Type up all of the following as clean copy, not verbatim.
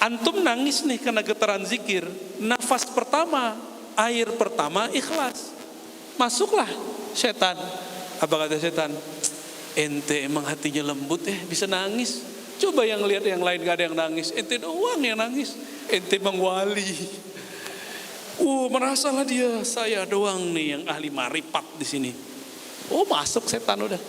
Antum nangis nih karena getaran zikir, nafas pertama, air pertama ikhlas, masuklah setan. Apa kata setan? Ente emang hatinya lembut bisa nangis. Coba yang lihat yang lain gak ada yang nangis, ente doang yang nangis. Ente emang wali. Merasalah dia, saya doang nih yang ahli marifat di sini. Masuk setan udah.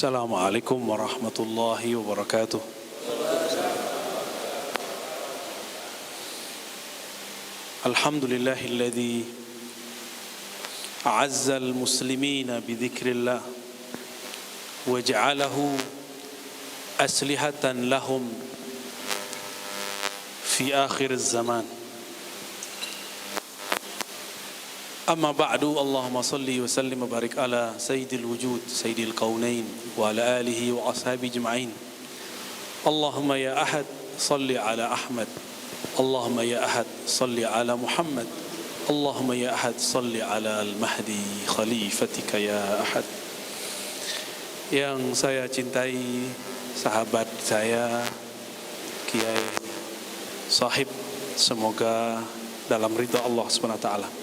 Assalamualaikum warahmatullahi wabarakatuh. Alhamdulillahilladzi a'azza al-muslimina bidzikrillah wa ja'alahu aslihatan lahum fi akhir az-zaman. Amma ba'du, Allahumma salli wa sallim wa barik ala sayyidil wujud, sayyidil qawnain wa ala alihi wa ashabi jema'in. Allahumma ya ahad, salli ala Ahmad. Allahumma ya ahad, salli ala Muhammad. Allahumma ya ahad, salli ala al-mahdi khalifatika ya ahad. Yang saya cintai, sahabat saya, Kiai Sahib, semoga dalam ridha Allah SWT.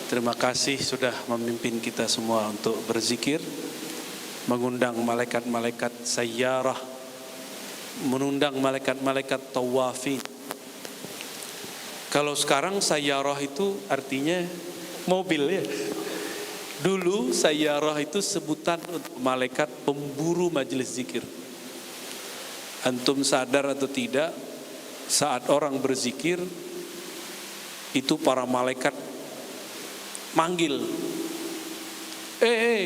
Terima kasih sudah memimpin kita semua untuk berzikir, mengundang malaikat-malaikat sayyarah, mengundang malaikat-malaikat tawafin. Kalau sekarang sayyarah itu artinya mobil ya. Dulu sayyarah itu sebutan untuk malaikat pemburu majelis zikir. Antum sadar atau tidak, saat orang berzikir itu para malaikat manggil,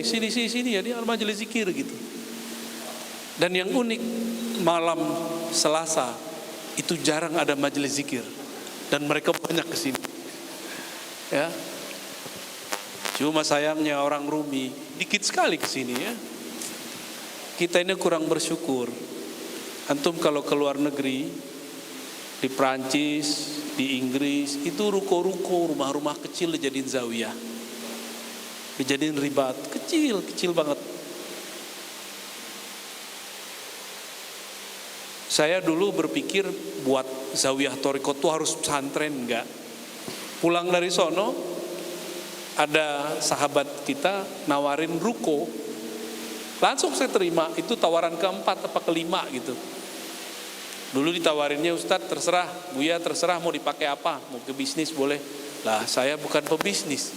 sini ya, dia majelis zikir gitu. Dan yang unik, malam Selasa itu jarang ada majelis zikir dan mereka banyak kesini. Ya, cuma sayangnya orang Rumi dikit sekali kesini ya. Kita ini kurang bersyukur. Antum kalau keluar negeri, di Prancis, di Inggris, itu ruko-ruko, rumah-rumah kecil dijadiin zawiyah, dijadiin ribat, kecil banget. Saya dulu berpikir buat zawiyah thariqah itu harus pesantren, enggak. Pulang dari sono, ada sahabat kita nawarin ruko, langsung saya terima. Itu tawaran keempat apa kelima gitu. Dulu ditawarinnya, Ustadz terserah, Buya terserah mau dipakai apa, mau ke bisnis boleh. Lah saya bukan pebisnis,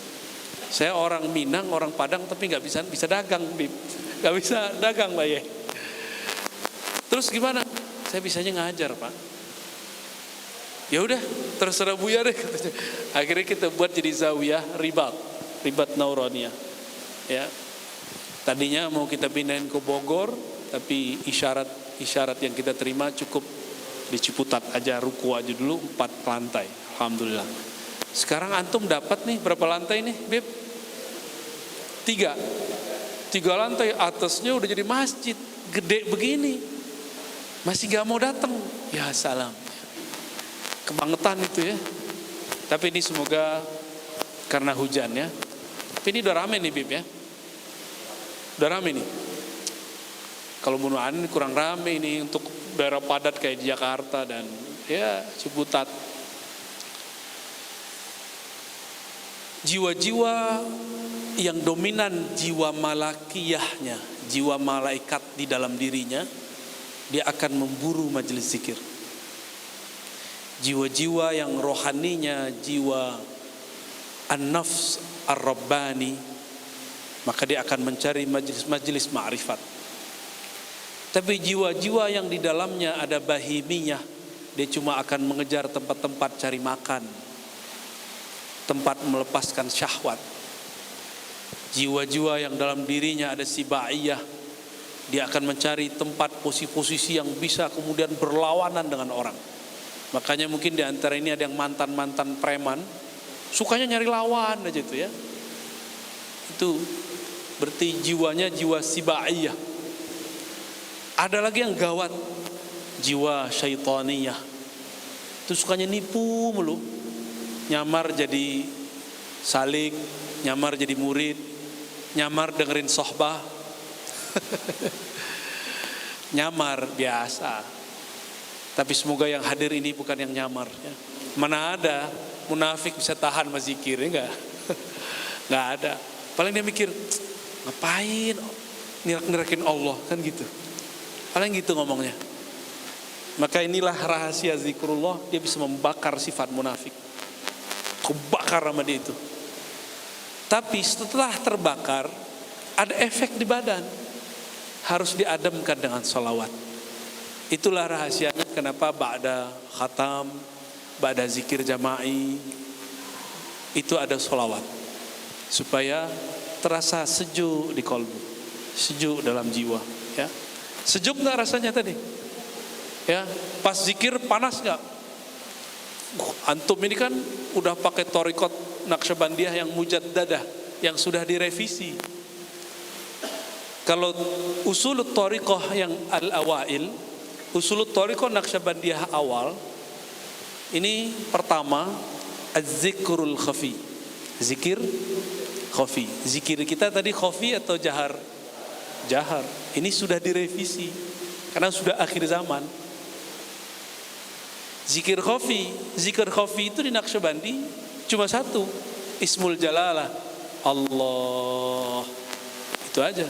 saya orang Minang, orang Padang, tapi nggak bisa dagang, nggak bisa dagang Pak ya. Terus gimana? Saya bisanya ngajar Pak. Ya udah, terserah Buya deh. Akhirnya kita buat jadi zawiyah ribat Nauraniyah. Ya, tadinya mau kita pindahin ke Bogor, tapi isyarat yang kita terima cukup di Ciputat aja, ruko aja dulu 4 lantai. Alhamdulillah. Sekarang antum dapat nih berapa lantai nih, Beb? 3 lantai, atasnya udah jadi masjid gede begini. Masih gak mau datang. Ya salam. Kebangetan itu ya. Tapi ini semoga karena hujan ya. Tapi ini udah rame nih, Beb ya. Udah rame nih. Kalau Munuan kurang rame ini untuk daerah padat kayak di Jakarta dan ya Ciputat. Jiwa-jiwa yang dominan, jiwa malakiyahnya, jiwa malaikat di dalam dirinya, dia akan memburu majelis zikir. Jiwa-jiwa yang rohaninya, jiwa an-nafs ar-rabbani, maka dia akan mencari majelis-majelis ma'rifat. Tapi jiwa-jiwa yang di dalamnya ada bahimiyah, dia cuma akan mengejar tempat-tempat cari makan, tempat melepaskan syahwat. Jiwa-jiwa yang dalam dirinya ada sibaiyah, dia akan mencari tempat posisi-posisi yang bisa kemudian berlawanan dengan orang. Makanya mungkin di antara ini ada yang mantan-mantan preman, sukanya nyari lawan aja itu ya. Itu berarti jiwanya jiwa sibaiyah. Ada lagi yang gawat, jiwa syaitaniyah. Itu sukanya nipu mulu, nyamar jadi salik, nyamar jadi murid, nyamar dengerin sohbah, nyamar biasa. Tapi semoga yang hadir ini bukan yang nyamar. Ya. Mana ada munafik bisa tahan sama zikir, enggak? Enggak ada. Paling dia mikir, ngapain nirak-nirakin Allah, kan gitu. Paling gitu ngomongnya. Maka inilah rahasia zikrullah, dia bisa membakar sifat munafik. Kebakar sama dia itu. Tapi setelah terbakar, ada efek di badan. Harus diadamkan dengan sholawat. Itulah rahasianya kenapa ba'da khatam, ba'da zikir jama'i, itu ada sholawat. Supaya terasa sejuk di kolbu, sejuk dalam jiwa. Ya. Sejuk gak rasanya tadi? Ya, pas zikir panas gak? Antum ini kan udah pakai thariqat Naqsyabandiyah yang mujaddadah, yang sudah direvisi. Kalau usulut thariqah yang al-awail, usulut thariqah Naqsyabandiyah awal, ini pertama az-zikrul khafi. Zikir khafi. Zikir kita tadi khafi atau jahar? Jahar. Ini sudah direvisi karena sudah akhir zaman. Zikir khafi itu di Naqsyabandi cuma satu, Ismul Jalalah, Allah. Itu aja.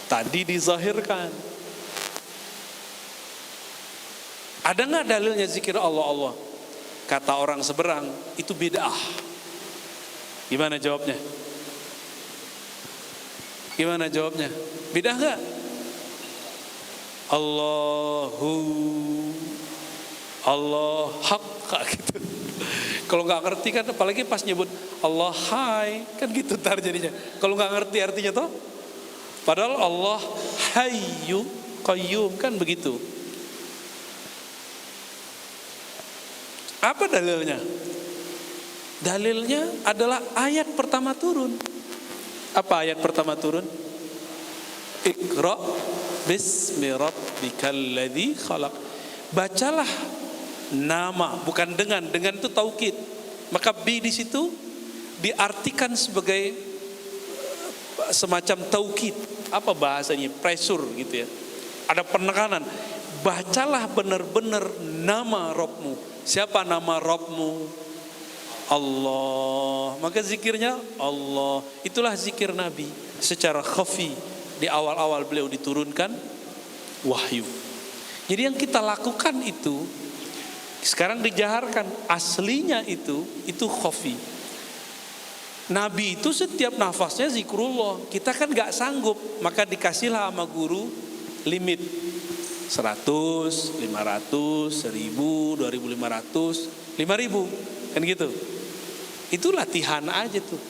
Tadi dizahirkan. Ada nggak dalilnya zikir Allah? Kata orang seberang, itu bid'ah. Gimana jawabnya? Bid'ah nggak? Allah haqqa gitu. Kalau nggak ngerti kan, apalagi pas nyebut Allah hai, kan gitu tar jadinya. Kalau nggak ngerti artinya toh, padahal Allah hayyu qayyum kan begitu. Apa dalilnya? Dalilnya adalah ayat pertama turun. Apa ayat pertama turun? Iqra bismi rabbikal ladzi khalaq. Bacalah nama, bukan dengan itu taukid. Maka bi di situ diartikan sebagai semacam taukid. Apa bahasanya? Pressure gitu ya. Ada penekanan. Bacalah benar-benar nama Rabbmu. Siapa nama Rabbmu? Allah. Maka zikirnya Allah. Itulah zikir Nabi secara khafi. Di awal-awal beliau diturunkan wahyu. Jadi yang kita lakukan itu sekarang dijaharkan. Aslinya itu khafi. Nabi itu setiap nafasnya zikrullah. Kita kan gak sanggup, maka dikasihlah sama guru limit 100, 500, 1000, 2500, 5000, kan gitu. Itu latihan aja tuh.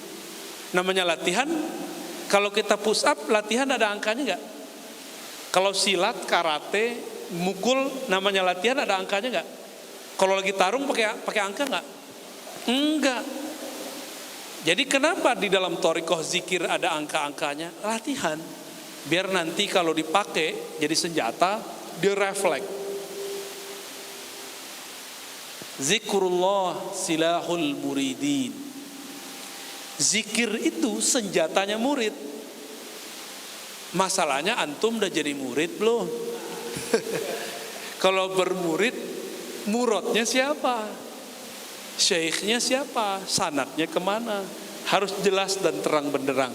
Namanya latihan. Kalau kita push up, latihan ada angkanya nggak? Kalau silat, karate, mukul, namanya latihan ada angkanya nggak? Kalau lagi tarung pakai angka nggak? Enggak. Jadi kenapa di dalam thariqah zikir ada angka-angkanya? Latihan. Biar nanti kalau dipakai jadi senjata, dia refleks. Zikrullah silahul muridin. Zikir itu senjatanya murid. Masalahnya antum udah jadi murid belum? Kalau bermurid, murodnya siapa? Syekhnya siapa? Sanadnya kemana? Harus jelas dan terang benderang.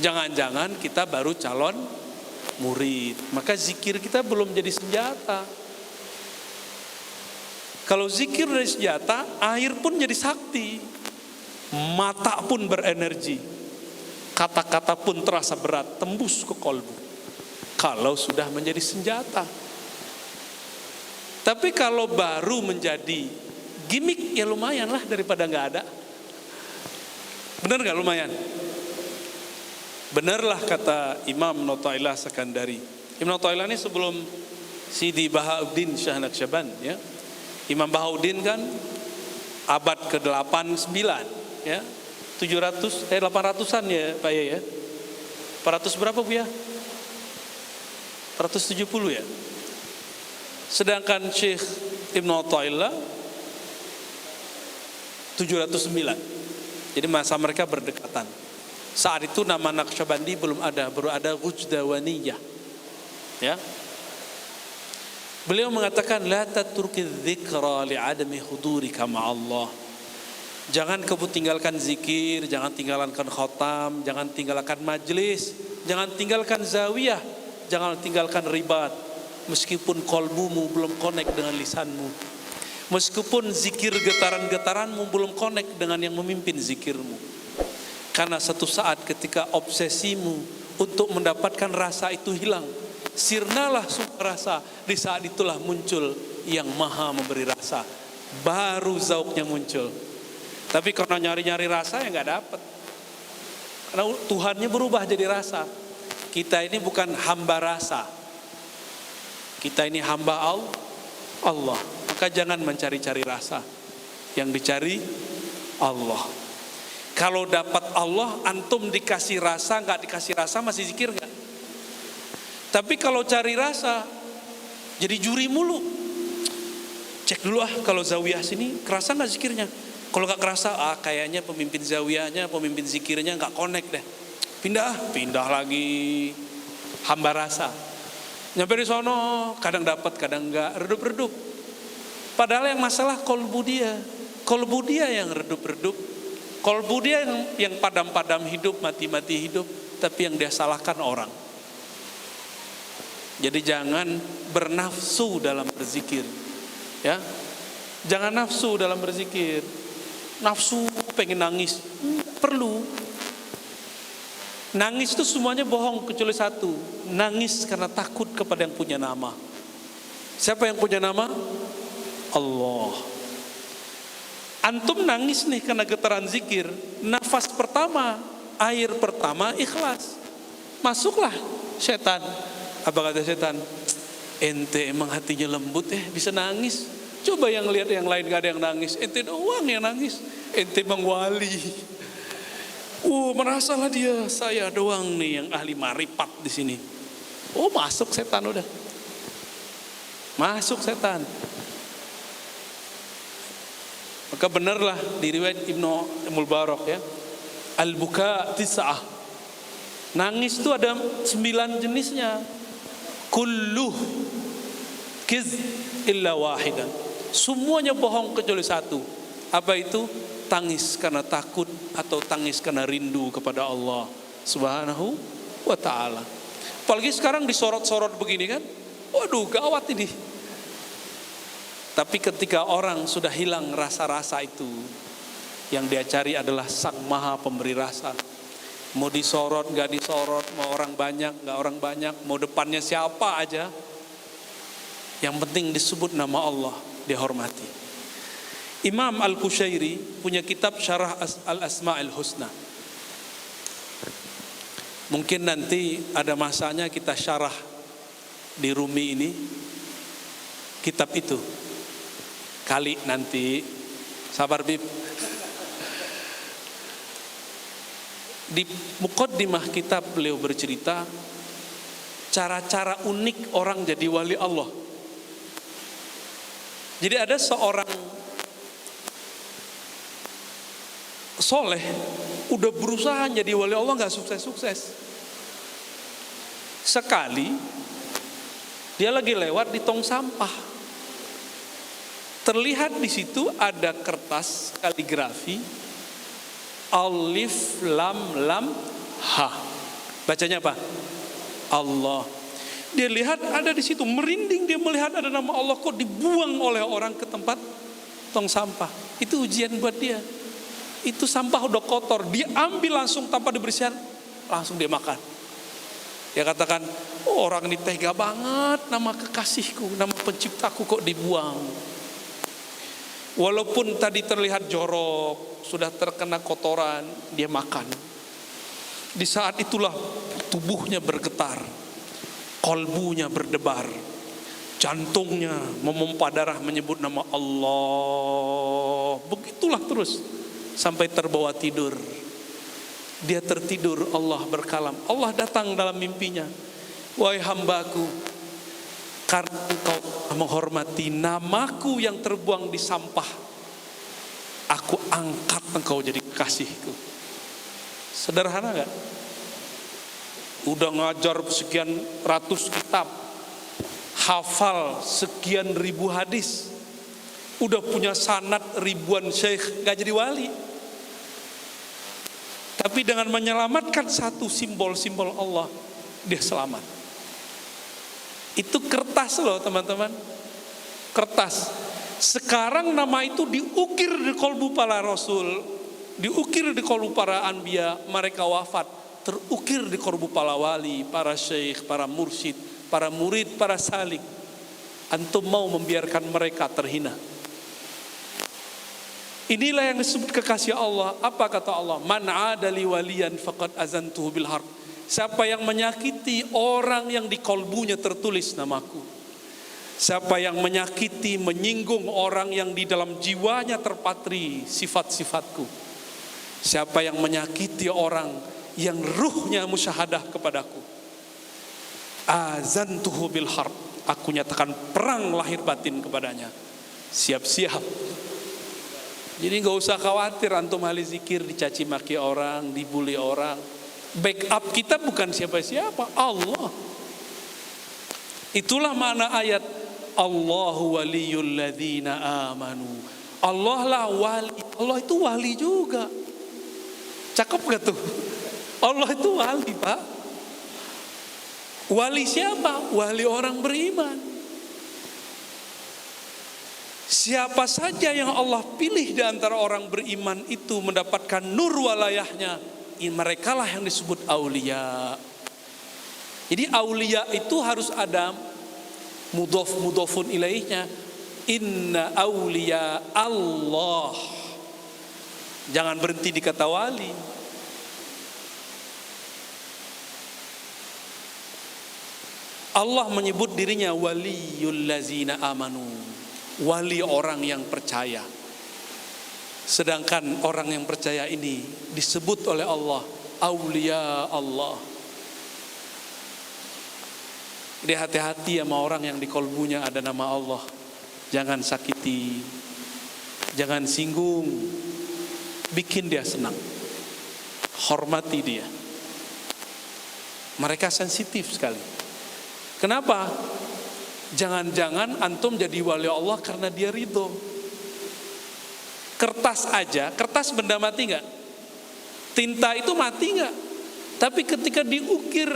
Jangan-jangan kita baru calon murid, maka zikir kita belum jadi senjata. Kalau zikir dari senjata, air pun jadi sakti. Mata pun berenergi. Kata-kata pun terasa berat, tembus ke kolbu. Kalau sudah menjadi senjata. Tapi kalau baru menjadi gimmick, ya lumayan lah daripada nggak ada. Benar nggak lumayan? Benarlah kata Imam Notailah Sekandari. Imam Notailah ini sebelum Sidi Bahauddin Syah Naqsyaband, ya. Imam Bahauddin kan abad ke-8 9, ya. 800-an ya Pak ya. 400 berapa Bu ya? 470 ya. Sedangkan Syekh Ibn Athaillah 709. Jadi masa mereka berdekatan. Saat itu nama Naqsyabandi belum ada, baru ada Ghujdawaniyah. Ya. Beliau mengatakan la tatruki dzikra li'adami hudurika ma'allah. Jangan kamu tinggalkan zikir, jangan tinggalkan khotam, jangan tinggalkan majlis, jangan tinggalkan zawiyah, jangan tinggalkan ribat. Meskipun kolbumu belum connect dengan lisanmu, meskipun zikir getaran-getaranmu belum connect dengan yang memimpin zikirmu. Karena satu saat ketika obsesimu untuk mendapatkan rasa itu hilang, sirnalah sumber rasa. Di saat itulah muncul yang maha memberi rasa, baru zauknya muncul. Tapi kalau nyari-nyari rasa ya nggak dapat. Karena Tuhannya berubah jadi rasa. Kita ini bukan hamba rasa, kita ini hamba Allah. Maka jangan mencari-cari rasa, yang dicari Allah. Kalau dapat Allah, antum dikasih rasa, nggak dikasih rasa masih zikir nggak? Tapi kalau cari rasa, jadi juri mulu. Cek dulu kalau zawiyah sini kerasa nggak zikirnya. Kalau nggak kerasa, kayaknya pemimpin zawiyahnya, pemimpin zikirnya nggak connect deh. Pindah lagi. Hamba rasa. Nyampe di sono, kadang dapat, kadang nggak, redup-redup. Padahal yang masalah kolbu dia yang redup-redup. Kolbu dia yang padam-padam hidup, mati-mati hidup. Tapi yang dia salahkan orang. Jadi jangan bernafsu dalam berzikir, ya. Jangan nafsu dalam berzikir. Nafsu pengen nangis, perlu. Nangis itu semuanya bohong kecuali satu. Nangis karena takut kepada yang punya nama. Siapa yang punya nama? Allah. Antum nangis nih karena getaran zikir. Nafas pertama, air pertama ikhlas. Masuklah setan. Apa kata setan? Ente emang hatinya lembut bisa nangis. Coba yang lihat yang lain gak ada yang nangis. Ente doang yang nangis. Ente emang wali. Merasalah dia, saya doang nih yang ahli maripat di sini. Masuk setan udah. Masuk setan. Maka benarlah di riwayat Ibnu Mubarak ya. Al-buka tis'ah. Nangis itu ada 9 jenisnya. Kulluh kiz illa wahidan. Semuanya bohong kecuali satu. Apa itu? Tangis karena takut atau tangis karena rindu kepada Allah Subhanahu wa ta'ala. Apalagi sekarang disorot-sorot begini kan. Waduh, gawat ini. Tapi ketika orang sudah hilang rasa-rasa itu, yang dia cari adalah Sang Maha Pemberi Rasa. Mau disorot, gak disorot, mau orang banyak, gak orang banyak, mau depannya siapa aja, yang penting disebut nama Allah, dihormati. Imam Al-Qushairi punya kitab Syarah Al-Asma'il Husna. Mungkin nanti ada masanya kita syarah di Rumi ini kitab itu. Kali nanti, sabar Bib. Di muqaddimah kitab beliau bercerita cara-cara unik orang jadi wali Allah. Jadi ada seorang soleh udah berusaha jadi wali Allah gak sukses-sukses. Sekali dia lagi lewat di tong sampah, terlihat di situ ada kertas kaligrafi alif lam lam ha. Bacanya apa? Allah. Dia lihat ada di situ, merinding dia melihat ada nama Allah kok dibuang oleh orang ke tempat tong sampah. Itu ujian buat dia. Itu sampah udah kotor, dia ambil langsung tanpa dibersihan, langsung dia makan. Dia katakan, orang ini tega banget, nama kekasihku, nama penciptaku kok dibuang. Walaupun tadi terlihat jorok, sudah terkena kotoran, dia makan. Di saat itulah tubuhnya bergetar, kolbunya berdebar, jantungnya memompa darah menyebut nama Allah. Begitulah terus sampai terbawa tidur. Dia tertidur, Allah berkalam. Allah datang dalam mimpinya. Wahai hambaku, karena engkau menghormati namaku yang terbuang di sampah, aku angkat engkau jadi kekasihku. Sederhana gak? Udah ngajar sekian ratus kitab, hafal sekian ribu hadis, udah punya sanad ribuan syekh, gak jadi wali. Tapi dengan menyelamatkan satu simbol-simbol Allah, dia selamat. Itu kertas loh teman-teman, kertas. Sekarang nama itu diukir di kolbu para rasul, diukir di kolbu para anbiya, mereka wafat, terukir di kolbu para wali, para syekh, para mursyid, para murid, para salik. Antum mau membiarkan mereka terhina? Inilah yang disebut kekasih Allah. Apa kata Allah? Man adali waliyan faqad azantuhu bil harb. Siapa yang menyakiti orang yang di kolbunya tertulis namaku. Siapa yang menyakiti, menyinggung orang yang di dalam jiwanya terpatri sifat-sifatku. Siapa yang menyakiti orang yang ruhnya musyahadah kepadaku, azantuhu bil harb. Aku nyatakan perang lahir batin kepadanya. Siap-siap. Jadi gak usah khawatir antum ahli zikir dicaci maki orang, dibully orang. Backup kita bukan siapa-siapa, Allah. Itulah makna ayat Allahu waliyul ladzina amanu. Allah lah wali. Allah itu wali juga. Cakep gak tuh? Allah itu wali, Pak. Wali siapa? Wali orang beriman. Siapa saja yang Allah pilih di antara orang beriman itu mendapatkan nur walayahnya, mereka lah yang disebut aulia. Jadi aulia itu harus ada mudhofun ilaihnya. Inna aulia Allah. Jangan berhenti di kata wali. Allah menyebut dirinya waliyul ladzina amanu, wali orang yang percaya. Sedangkan orang yang percaya ini disebut oleh Allah aulia Allah. Jadi hati-hati sama orang yang di kolbunya ada nama Allah. Jangan sakiti, jangan singgung, bikin dia senang, hormati dia. Mereka sensitif sekali. Kenapa? Jangan-jangan antum jadi wali Allah karena dia ridho. Kertas aja, kertas benda mati gak? Tinta itu mati gak? Tapi ketika diukir,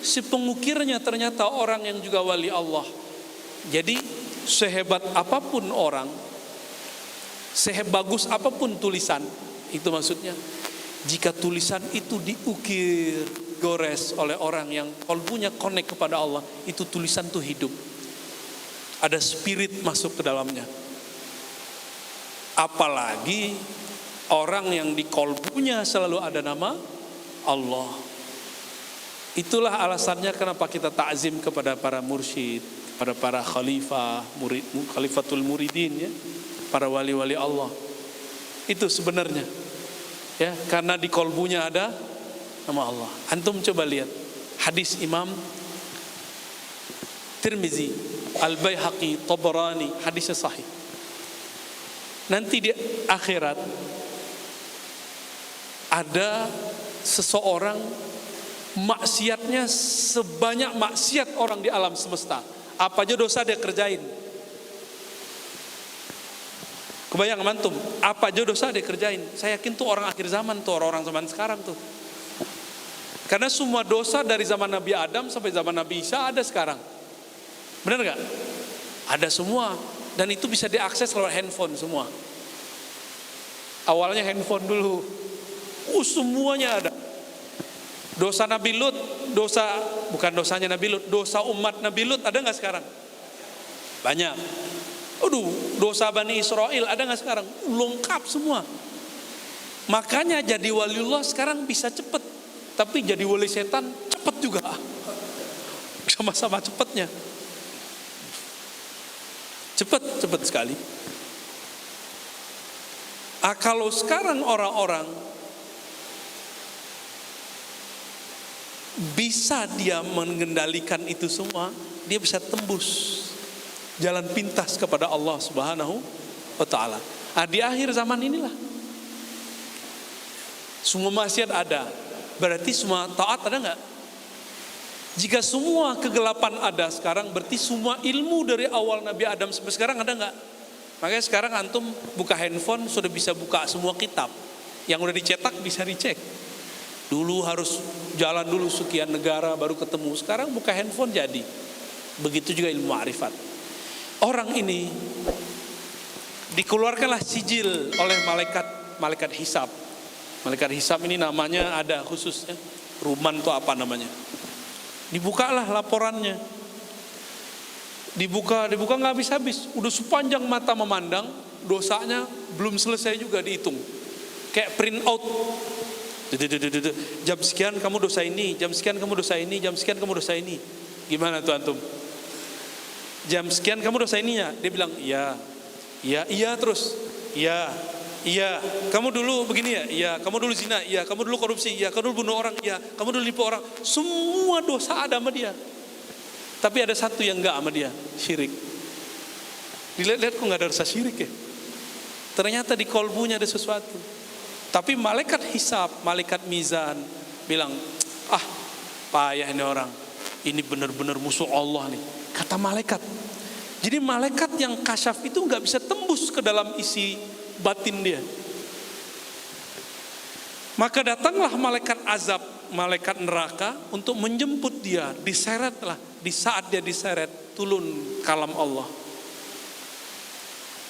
si pengukirnya ternyata orang yang juga wali Allah. Jadi sehebat apapun orang, sebagus apapun tulisan, itu maksudnya, jika tulisan itu diukir, gores oleh orang yang kalbunya connect kepada Allah, itu tulisan tuh hidup. Ada spirit masuk ke dalamnya. Apalagi orang yang di kalbunya selalu ada nama Allah. Itulah alasannya kenapa kita takzim kepada para mursyid, pada para khalifah, khalifatul muridin ya, para wali-wali Allah. Itu sebenarnya. Ya, karena di kalbunya ada nama Allah. Antum coba lihat hadis Imam Tirmizi, Al-Baihaqi, Tabarani, hadisnya sahih. Nanti di akhirat ada seseorang maksiatnya sebanyak maksiat orang di alam semesta. Apa aja dosa dia kerjain. Kebayang antum, apa aja dosa dia kerjain. Saya yakin tuh orang akhir zaman tuh, orang zaman sekarang tuh. Karena semua dosa dari zaman Nabi Adam sampai zaman Nabi Isa ada sekarang. Benar gak? Ada semua. Dan itu bisa diakses lewat handphone semua. Awalnya handphone dulu. Semuanya ada. Dosa Nabi Lut, bukan dosanya Nabi Lut, dosa umat Nabi Lut ada gak sekarang? Banyak. Dosa Bani Israel ada gak sekarang? Lengkap semua. Makanya jadi waliullah sekarang bisa cepet. Tapi jadi wali setan cepet juga. Sama-sama cepetnya. Cepet sekali. Kalau sekarang orang-orang bisa dia mengendalikan itu semua, dia bisa tembus jalan pintas kepada Allah Subhanahu wa ta'ala. Di akhir zaman inilah semua maksiat ada, berarti semua taat ada nggak? Jika semua kegelapan ada sekarang, berarti semua ilmu dari awal Nabi Adam sampai sekarang ada nggak? Makanya sekarang antum buka handphone sudah bisa buka semua kitab yang udah dicetak, bisa dicek. Dulu harus jalan dulu sekian negara baru ketemu, sekarang buka handphone jadi. Begitu juga ilmu ma'rifat. Orang ini dikeluarkanlah sijil oleh malaikat hisab. Malaikat hisab ini namanya ada khususnya, Ruman itu apa namanya. Dibukalah laporannya. Dibuka nggak habis-habis. Udah sepanjang mata memandang, dosanya belum selesai juga dihitung. Kayak print out. Jam sekian kamu dosa ini, jam sekian kamu dosa ini, jam sekian kamu dosa ini. Gimana tuh antum? Jam sekian kamu dosa ini ya? Dia bilang, iya terus. Iya, kamu dulu begini ya? Iya, kamu dulu zina, iya, kamu dulu korupsi, iya, kamu dulu bunuh orang, iya, kamu dulu nipu orang. Semua dosa ada sama dia. Tapi ada satu yang enggak sama dia, syirik. Dilihat-lihat kok enggak ada rasa syirik ya? Ternyata di kolbunya ada sesuatu. Tapi malaikat hisab, malaikat mizan bilang, payah ini orang. Ini benar-benar musuh Allah nih. Kata malaikat. Jadi malaikat yang kasyaf itu enggak bisa tembus ke dalam isi batin dia. Maka datanglah malaikat azab, malaikat neraka untuk menjemput dia. Diseretlah. Di saat dia diseret, turun kalam Allah.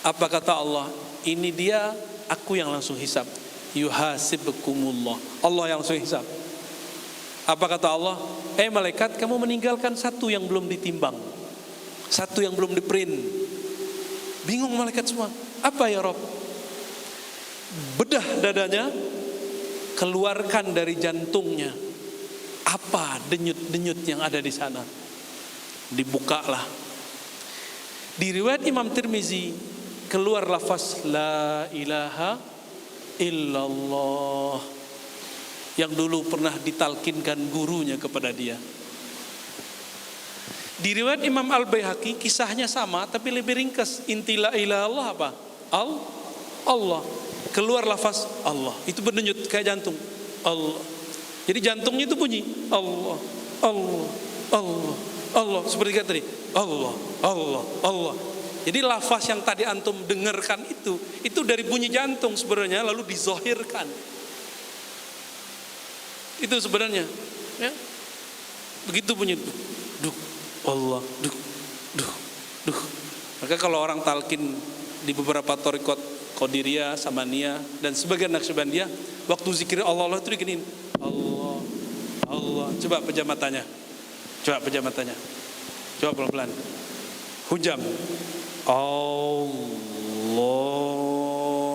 Apa kata Allah? Ini dia, aku yang langsung hisab. Yuhasibukumullah. Allah yang langsung hisab. Apa kata Allah? Malaikat, kamu meninggalkan satu yang belum ditimbang, satu yang belum diprint. Bingung malaikat semua. Apa ya Rob? Bedah dadanya, keluarkan dari jantungnya apa denyut-denyut yang ada di sana. Dibukalah. Di riwayat Imam Tirmizi keluar lafaz la ilaha illallah yang dulu pernah ditalkinkan gurunya kepada dia. Di riwayat Imam Al-Baihaqi kisahnya sama tapi lebih ringkas. Inti la ilaha illallah apa? Allah. Keluar lafaz Allah. Itu berdenyut kayak jantung. Allah. Jadi jantungnya itu bunyi Allah. Seperti kata tadi Allah. Jadi lafaz yang tadi antum dengarkan itu dari bunyi jantung sebenarnya lalu dizohirkan. Itu sebenarnya ya. Begitu bunyi duk Allah duk. Maka kalau orang talqin di beberapa thariqat Qadiriyah, Samaniyah dan sebagian Naqsyabandiyah waktu zikir Allah itu diginiin Allah. Coba pejam matanya. Coba pelan-pelan. Hujam. Allah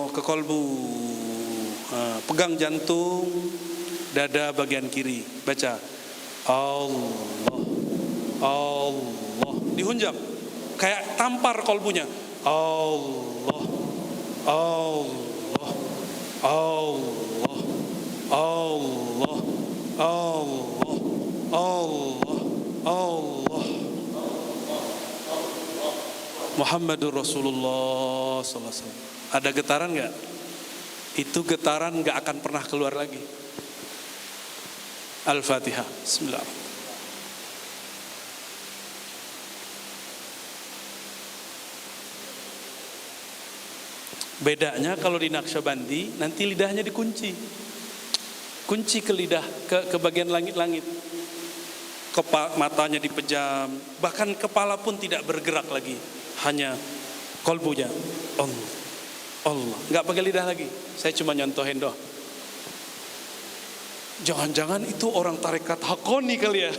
ke kolbu. Pegang jantung, dada bagian kiri. Baca. Allah. Dihunjam. Kayak tampar kolbunya. Allah. Muhammadur Rasulullah sallallahu alaihi wasallam. Ada getaran enggak? Itu getaran enggak akan pernah keluar lagi. Al-Fatihah. Bismillah. Bedanya kalau di Naqsyabandi nanti lidahnya dikunci. Kunci ke lidah, ke bagian langit-langit. Matanya dipejam, bahkan kepala pun tidak bergerak lagi. Hanya kolbunya. Allah. Enggak pakai lidah lagi. Saya cuma nyontohin doang. Jangan-jangan itu orang tarekat Hakoni kali ya.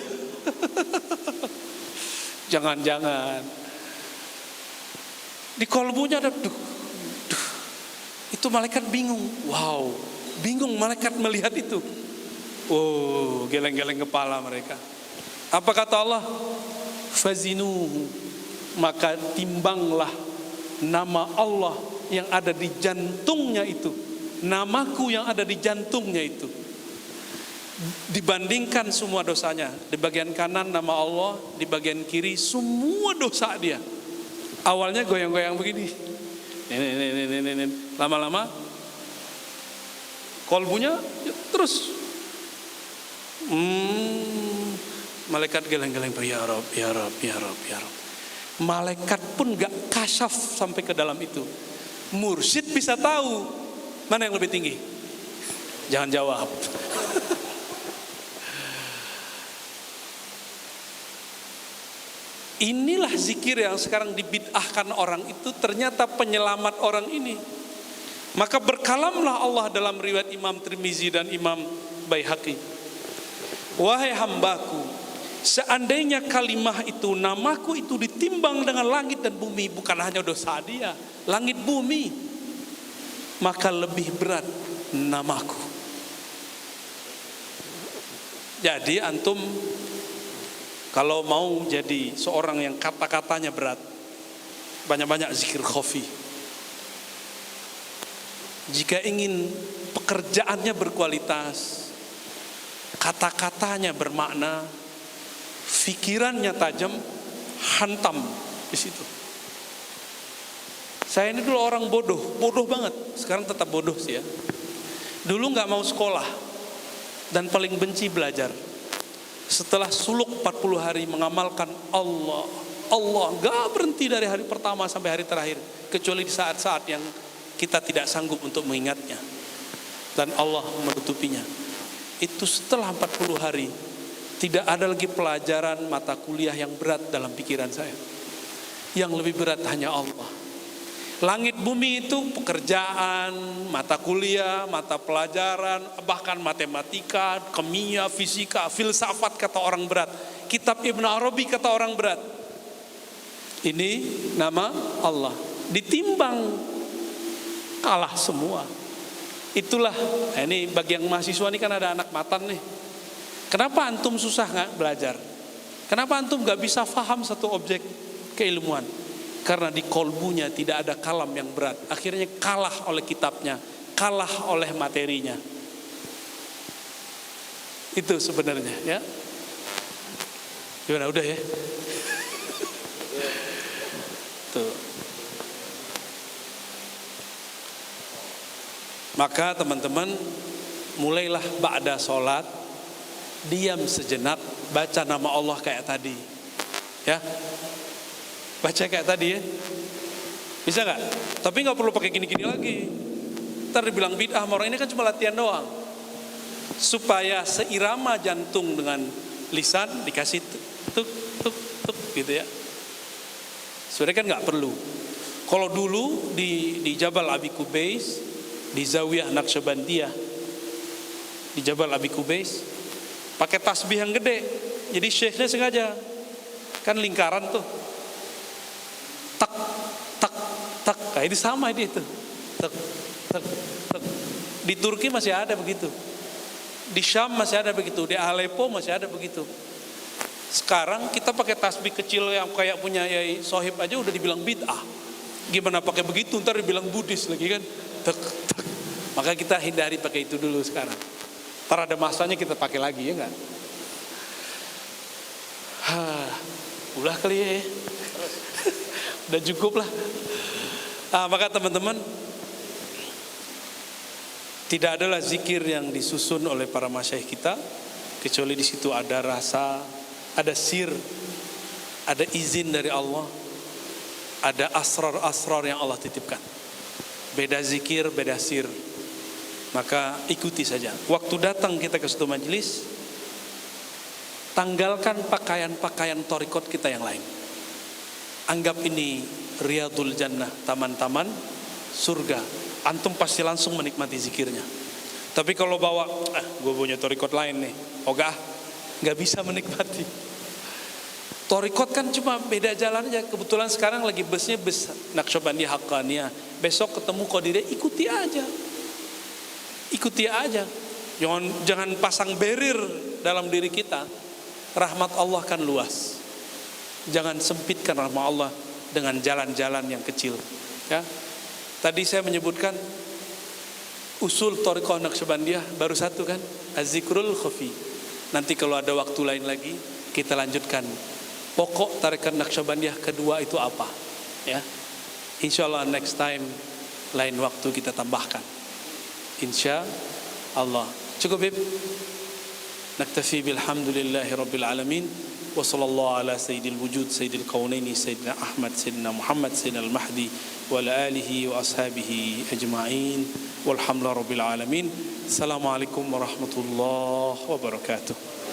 Jangan-jangan. Di kolbunya ada itu malaikat bingung. Wow, bingung malaikat melihat itu. Oh, geleng-geleng kepala mereka. Apa kata Allah? Fazinuhu, maka timbanglah nama Allah yang ada di jantungnya itu, namaku yang ada di jantungnya itu. Dibandingkan semua dosanya, di bagian kanan nama Allah, di bagian kiri semua dosa dia. Awalnya goyang-goyang begini, Lama-lama kolbunya terus malaikat geleng-geleng, ya Rob, ya Rob, ya Rob, ya Rob. Malaikat pun gak kasyaf sampai ke dalam itu. Mursyid bisa tahu mana yang lebih tinggi. Jangan jawab. Inilah zikir yang sekarang dibid'ahkan orang itu, ternyata penyelamat orang ini. Maka berkalamlah Allah dalam riwayat Imam Tirmizi dan Imam Baihaqi. Wahai hambaku, seandainya kalimah itu, namaku itu ditimbang dengan langit dan bumi, bukan hanya dosa dia, langit bumi, maka lebih berat namaku. Jadi antum kalau mau jadi seorang yang kata-katanya berat, banyak-banyak zikir khafi. Jika ingin pekerjaannya berkualitas, kata-katanya bermakna, pikirannya tajam, hantam di situ. Saya ini dulu orang bodoh banget. Sekarang tetap bodoh sih ya. Dulu nggak mau sekolah dan paling benci belajar. Setelah suluk 40 hari mengamalkan Allah gak berhenti dari hari pertama sampai hari terakhir, kecuali di saat-saat yang kita tidak sanggup untuk mengingatnya dan Allah menutupinya. Itu setelah 40 hari tidak ada lagi pelajaran mata kuliah yang berat dalam pikiran saya. Yang lebih berat hanya Allah. Langit bumi itu pekerjaan, mata kuliah, mata pelajaran, bahkan matematika, kimia, fisika, filsafat kata orang berat. Kitab Ibn Arabi kata orang berat. Ini nama Allah. Ditimbang, kalah semua. Itulah, ini bagi yang mahasiswa ini kan ada anak matan nih. Kenapa antum susah nggak belajar? Kenapa antum nggak bisa faham satu objek keilmuan? Karena di kolbunya tidak ada kalam yang berat. Akhirnya kalah oleh kitabnya, kalah oleh materinya. Itu sebenarnya ya. Gimana, udah ya? Tuh. Maka teman-teman, mulailah ba'da sholat, diam sejenak, baca nama Allah kayak tadi. Ya. Baca kayak tadi ya. Bisa gak? Tapi gak perlu pakai gini-gini lagi. Ntar dibilang bid'ah, orang ini kan cuma latihan doang. Supaya seirama jantung dengan lisan, dikasih tuk gitu ya. Sebenarnya kan gak perlu. Kalau dulu di Jabal Abi Kubais, di Zawiyah Naqsyabandiyah, di Jabal Abi Kubais, pakai tasbih yang gede. Jadi syekhnya sengaja, kan lingkaran tuh, tak tak tak, kayak ini sama ini itu, tak tak tak. Di Turki masih ada begitu, di Syam masih ada begitu, di Aleppo masih ada begitu. Sekarang kita pakai tasbih kecil yang kayak punya Yai Sohib aja udah dibilang bid'ah. Gimana pakai begitu, ntar dibilang Buddhis lagi kan. Tak, tak. Maka kita hindari pakai itu dulu sekarang. Ntar ada masanya kita pakai lagi, ya enggak? Udah kali ya. Udah cukup lah. Maka teman-teman, tidak adalah zikir yang disusun oleh para masyayikh kita kecuali di situ ada rasa, ada sir, ada izin dari Allah, ada asrar-asrar yang Allah titipkan. Beda zikir, beda sir. Maka ikuti saja. Waktu datang kita ke suatu majelis, tanggalkan pakaian-pakaian thariqat kita yang lain. Anggap ini Riyadul Jannah, taman-taman surga. Antum pasti langsung menikmati zikirnya. Tapi kalau bawa, gue punya thariqat lain nih, nggak bisa menikmati. Thariqat kan cuma beda jalan aja. Kebetulan sekarang lagi busnya bus Naqsyabandiyah Haqqaniyah. Besok ketemu Qadiriyah, ikuti aja. Ikuti aja. Jangan pasang barrier dalam diri kita. Rahmat Allah kan luas. Jangan sempitkan rahmat Allah dengan jalan-jalan yang kecil. Ya. Tadi saya menyebutkan usul thariqah Naqsyabandiyah baru satu kan, az-zikrul khafi. Nanti kalau ada waktu lain lagi kita lanjutkan. Pokok tarikat Naqsyabandiyah kedua itu apa? Ya. Insya Allah next time, lain waktu kita tambahkan. Insya Allah. Cukup, Bib? Naktafi bilhamdulillahi rabbil alamin. Wa sallallahu ala sayyidil wujud, sayyidil kaunaini, sayyidina Ahmad, sayyidina Muhammad, sayyidina al-Mahdi, wa ala alihi wa ashabihi ajma'in. Walhamdulillah rabbil alamin. Assalamualaikum warahmatullahi wabarakatuh.